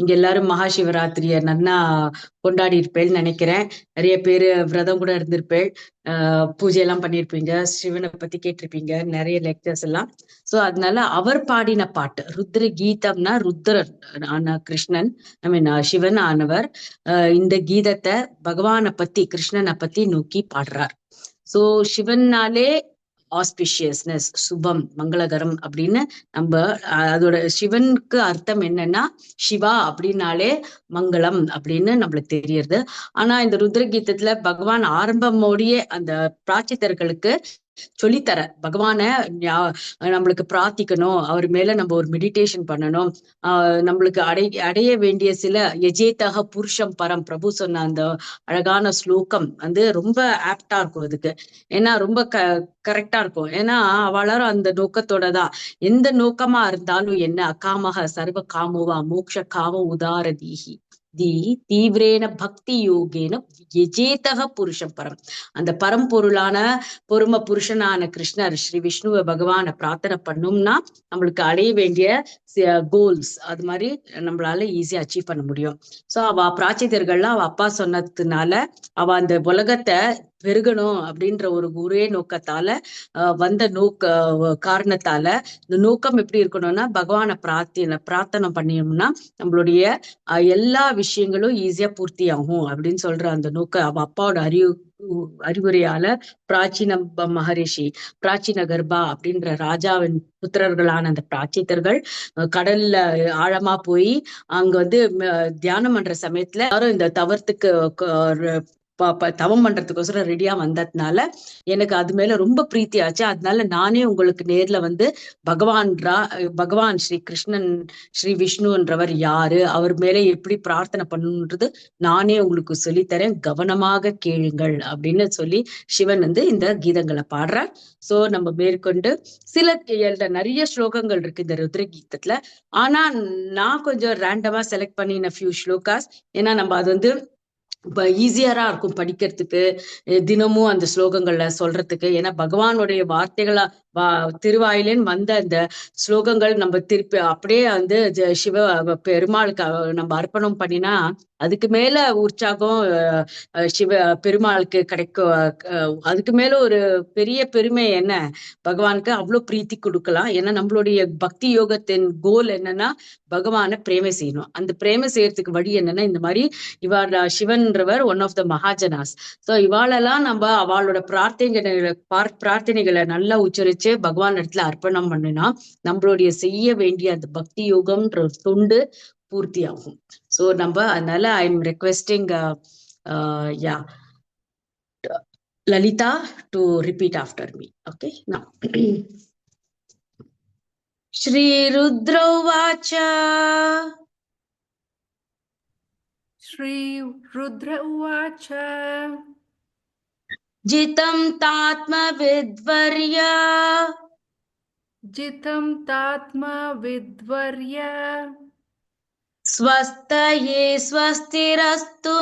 இங்க எல்லாரும் மகா சிவராத்திரிய நன்னா கொண்டாடி இருப்பேன்னு நினைக்கிறேன். நிறைய பேரு விரதம் கூட இருந்திருப்பேள். பூஜை எல்லாம் பண்ணியிருப்பீங்க, சிவனை பத்தி கேட்டிருப்பீங்க, நிறைய லெக்சர்ஸ் எல்லாம். சோ அதனால அவர் பாடின பாட்டு ருத்ர கீதம்னா ருத்ரன் ஆன கிருஷ்ணன், ஐ மீன் சிவன் ஆனவர் இந்த கீதத்தை பகவானை பத்தி கிருஷ்ணனை பத்தி நோக்கி பாடுறார். சோ சிவன்னாலே ஆஸ்பிஷியஸ்னஸ், சுபம், மங்களகரம் அப்படின்னு நம்ம அதோட சிவனுக்கு அர்த்தம் என்னன்னா சிவா அப்படின்னாலே மங்களம் அப்படின்னு நம்மளுக்கு தெரியறது. ஆனா இந்த ருத்ர கீதத்துல பகவான் ஆரம்பமோடியே அந்த பிராச்சித்தர்களுக்கு சொல்லித்தர பகவான நம்மளுக்கு பிரார்த்திக்கணும், அவர் மேல நம்ம ஒரு மெடிடேஷன் பண்ணணும், நம்மளுக்கு அடைய வேண்டிய சில எஜேதக புருஷம் பரம் பிரபு சொன்ன அந்த அழகான ஸ்லோகம் வந்து ரொம்ப ஆப்டா இருக்கும் அதுக்கு. ஏன்னா ரொம்ப கரெக்டா இருக்கும். ஏன்னா அவளாரும் அந்த நோக்கத்தோட தான், எந்த நோக்கமா இருந்தாலும் என்ன, அகாமக சர்வ காமுவா மோக்ஷ காம உதார தீஹி தீவிரேன பக்தி யோகேன எஜேதக புருஷம் பரம். அந்த பரம்பொருளான பொறும புருஷனான கிருஷ்ணர் ஸ்ரீ விஷ்ணுவ பகவான பிரார்த்தனை பண்ணோம்னா நம்மளுக்கு அடைய வேண்டிய கோல்ஸ் அது மாதிரி நம்மளால ஈஸியா அச்சீவ் பண்ண முடியும். சோ அவ பிராச்சிதர்கள்லாம் அவ அப்பா சொன்னதுனால அவ அந்த உலகத்தை பெருகணும் அப்படின்ற ஒரு ஒரே நோக்கத்தால வந்த காரணத்தால இந்த நோக்கம் எப்படி இருக்கணும்னா பகவானை பிரார்த்தனை பண்ணியோம்னா நம்மளுடைய எல்லா விஷயங்களும் ஈஸியா பூர்த்தி ஆகும் அப்படின்னு சொல்ற அந்த நோக்க அவ அப்பாவோட அறிவுரையால பிராச்சீன மகரிஷி பிராச்சீன கர்ப்பா அப்படின்ற ராஜாவின் புத்திரர்களான அந்த பிராச்சித்தர்கள் கடல்ல ஆழமா போய் அங்க வந்து தியானம் பண்ற சமயத்துல எல்லாரும் இந்த தவத்துக்கு தவம் பண்றதுக்கோசரம் ரெடியா வந்ததுனால எனக்கு அது மேல ரொம்ப பிரீத்தி ஆச்சு. அதனால நானே உங்களுக்கு நேர்ல வந்து பகவான் ஸ்ரீ கிருஷ்ணன் ஸ்ரீ விஷ்ணுன்றவர் யாரு, அவர் மேல எப்படி பிரார்த்தனை பண்ணணுன்றது நானே உங்களுக்கு சொல்லித்தரேன், கவனமாக கேளுங்கள் அப்படின்னு சொல்லி சிவன் வந்து இந்த கீதங்களை பாடுறார். சோ நம்ம மேற்கொண்டு சில நிறைய ஸ்லோகங்கள் இருக்கு இந்த ருத்ர கீதத்துல. ஆனா நான் கொஞ்சம் ரேண்டமா செலக்ட் பண்ணின ஃபியூ ஸ்லோகாஸ். ஏன்னா நம்ம அது வந்து இப்ப ஈஸியரா இருக்கும் படிக்கிறதுக்கு, தினமும் அந்த ஸ்லோகங்கள்ல சொல்றதுக்கு. ஏன்னா பகவானுடைய வார்த்தைகளா திருவாயிலேன்னு வந்த அந்த ஸ்லோகங்கள் நம்ம திருப்பி அப்படியே வந்து பெருமாளுக்கு நம்ம அர்ப்பணம் பண்ணினா அதுக்கு மேல உற்சாகம் பெருமாளுக்கு கிடைக்கும். அதுக்கு மேல ஒரு பெரிய பெருமை என்ன, பகவானுக்கு அவ்வளவு பிரீத்தி கொடுக்கலாம். ஏன்னா நம்மளுடைய பக்தி யோகத்தின் கோல் என்னன்னா பகவானை பிரேமை செய்யணும். அந்த பிரேமை செய்யறதுக்கு வழி என்னன்னா இந்த மாதிரி சிவன்றவர் ஒன் ஆஃப் த மகாஜனாஸ். சோ இவாளெல்லாம் நம்ம அவளோட பிரார்த்தனைகளை நல்லா உச்சரிச்சு பகவான் இடத்துல அர்ப்பணம் பண்ணினா நம்மளுடைய செய்ய வேண்டிய அந்த பக்தி யோகம்ன்ற தொண்டு பூர்த்தி ஆகும். சோ நம்ம அதனால I am requesting yeah Lalita to repeat after me. Okay, now Shri Rudra Uvacha Shri Rudra Uvacha Jitam Tatma Vidvarya Swastaye swastirastu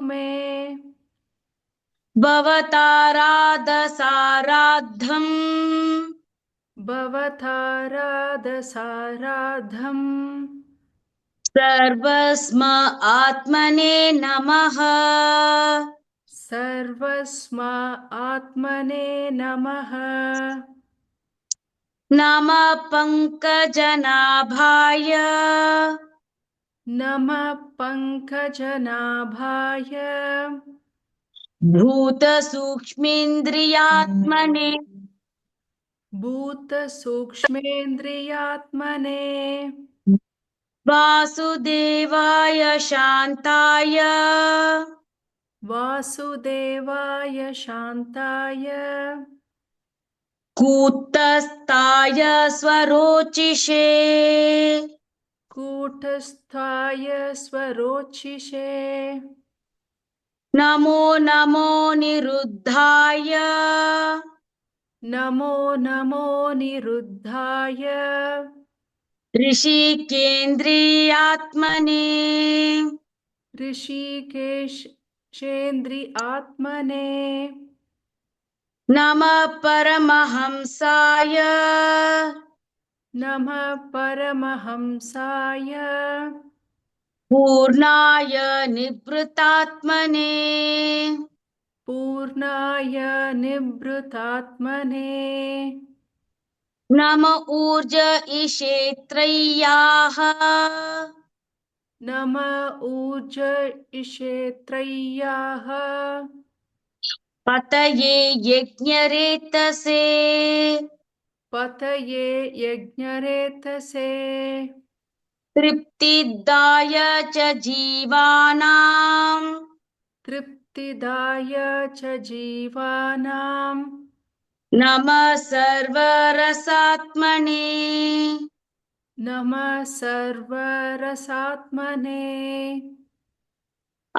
me Bhavataradasaraddham Sarvasma Atmane Namaha Nama Pankajanaabhaya Bhuta Sukshmendriyatmane Vasudevaya Shantaya Kutastaya Swarochishe Namo Namo Niruddhaya Rishikeshendri-atmane Nama Paramahamsaya नमः परमहंसाय पूर्णाय निवृत्तात्मने पूर्णाय निवृतात्मने नम Wurtz इषेत्रय्याः नम Wurtz इषेत्रय्याः पतये यज्ञरेतसे पतये यज्ञरेतसे तृप्तिदाय च जीवानां तृप्तिदाय च जीवानां नमः सर्वरसात्मने नमः सर्वरसात्मने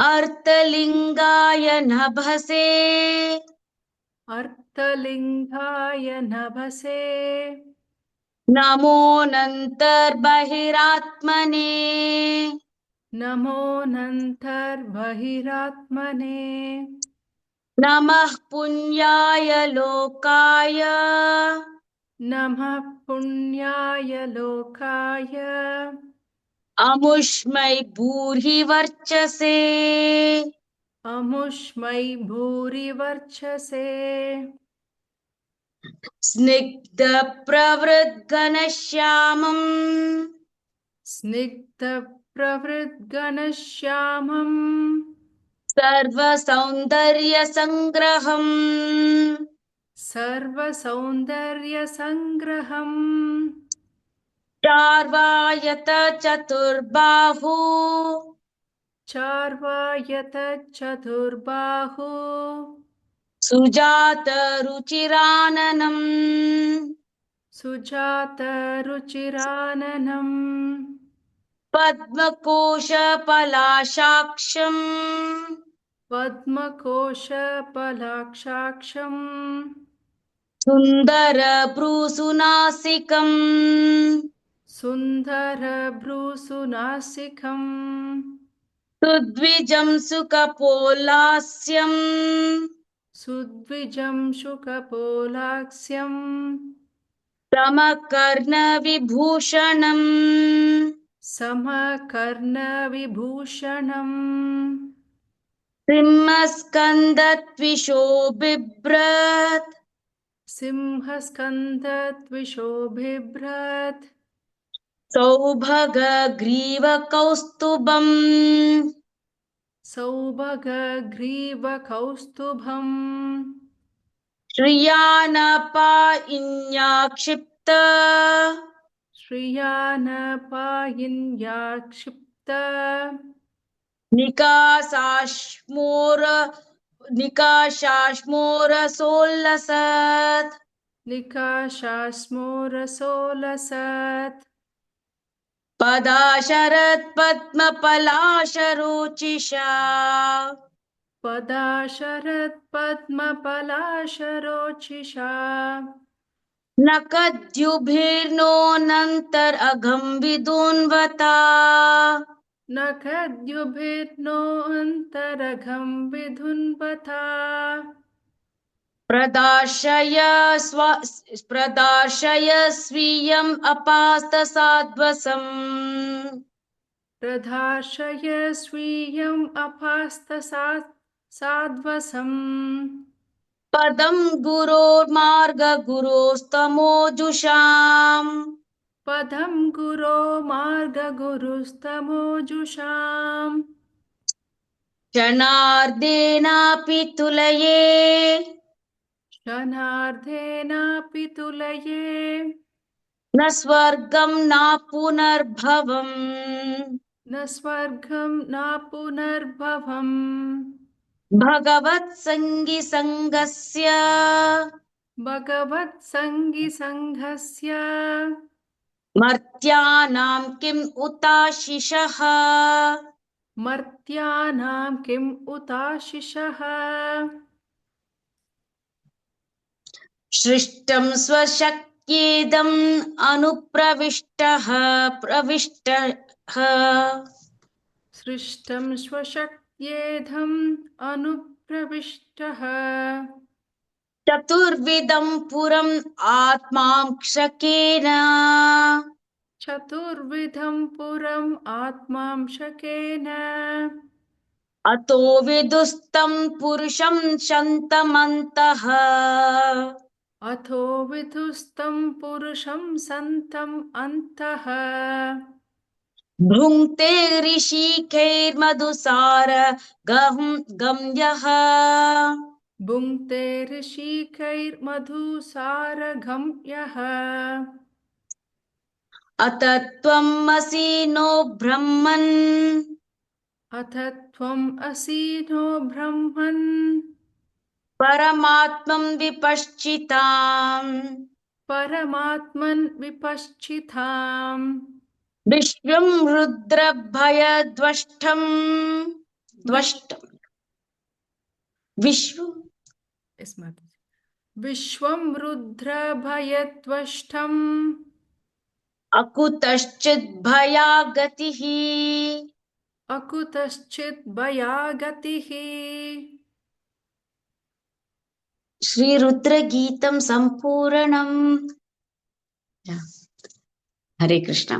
अर्थलिङ्गाय नभसे अर्थलिङ्गाय नभसे नमोऽनन्तर्बहिरात्मने नमोऽनन्तर्बहिरात्मने नमः पुण्याय लोकाय नमः पुण्याय लोकाय अमुष्मै भूरि वर्चसे अमुष्मै भूरिवर्चसे स्निग्धप्रवृद्घनश्यामम् स्निग्धप्रवृद्गणश्यामम् सर्वसौन्दर्यसङ्ग्रहम् सर्वसौन्दर्यसङ्ग्रहम् चार्वायत चतुर्बाहु चार्वायत चतुर्बाहु सुजात रुचिराननम् सुजातरुचिराननम् पद्मकोशपलाशाक्षम् पद्मकोशपलाक्षाक्षम् सुन्दरभ्रूसुनासिकम् सुन्दरभ्रूसुनासिकम् सुद्विजं सुकपोलास्यम् सुद्विजं शुकपोलाक्ष्यम् समकर्णविभूषणम् समकर्णविभूषणम् सिंहस्कन्दद्विशोबिभ्रत् सिंहस्कन्दद्विशोभिभ्रत् सौभगग्रीवकौस्तुभम् सौभगग्रीवकौस्तुभम् श्रियानपायिन्याक्षिप्त श्रियानपायिन्या क्षिप्त निकाशाश्मोर निकाशाश्मोरसोल्लसत् निकाशास्मोरसोलसत् पदाशरत्पद्मपलाशरोचिषा पदाशरत्पद्मपलाशरोचिषा नखद्युभिर्नोऽनन्तरघं विदुन्वता नखद्युभिर्नो अन्तरघं विधुन्वता प्रदाशय प्रदाशय स्वीयम् अपास्तसाध्वसम् प्रधार्षय स्वीयम् साध्वसम् पदं गुरोर्मार्गगुरोस्तमोजुषाम् पदं गुरो मार्गगुरुस्तमोजुषाम् क्षणार्धेनापि तुलये क्षणार्धेनापि तुलये न स्वर्गं न पुनर्भवम् न स्वर्गं न पुनर्भवम् भगवत्सङ्गिसङ्गस्य भगवत्सङ्गिसङ्घस्य मर्त्यानां किम् उताशिषः मर्त्यानां किम् उताशिषः सृष्टं स्वशक्येदम् अनुप्रविष्टः प्रविष्टः सृष्टं स्वशक्त्येधम् अनुप्रविष्टः चतुर्विधं पुरम् आत्मांशकेन चतुर्विधं पुरम् आत्मांशकेन अतो विदुस्तं पुरुषं शन्तमन्तः अथो विधुस्तं पुरुषं सन्तम् अन्तः भुङ्क्ते ऋषिकैर्मधुसार गम्यः भुङ्क्ते ऋषिकैर्मधुसारगम्यः अत त्वमसि नो ब्रह्मन् अथ त्वम् असि नो ब्रह्मन् परमात्मं विपश्चिताम् परमात्मन् विपश्चिताम् विश्वं रुद्रभयद्वष्टम् द्वष्टम् विश्वं विश्वं रुद्रभयद्वष्टम् अकुतश्चित् भयागतिः अकुतश्चित् भयागतिः श्रीरुद्रगीतं सम्पूर्णम् हरे कृष्ण।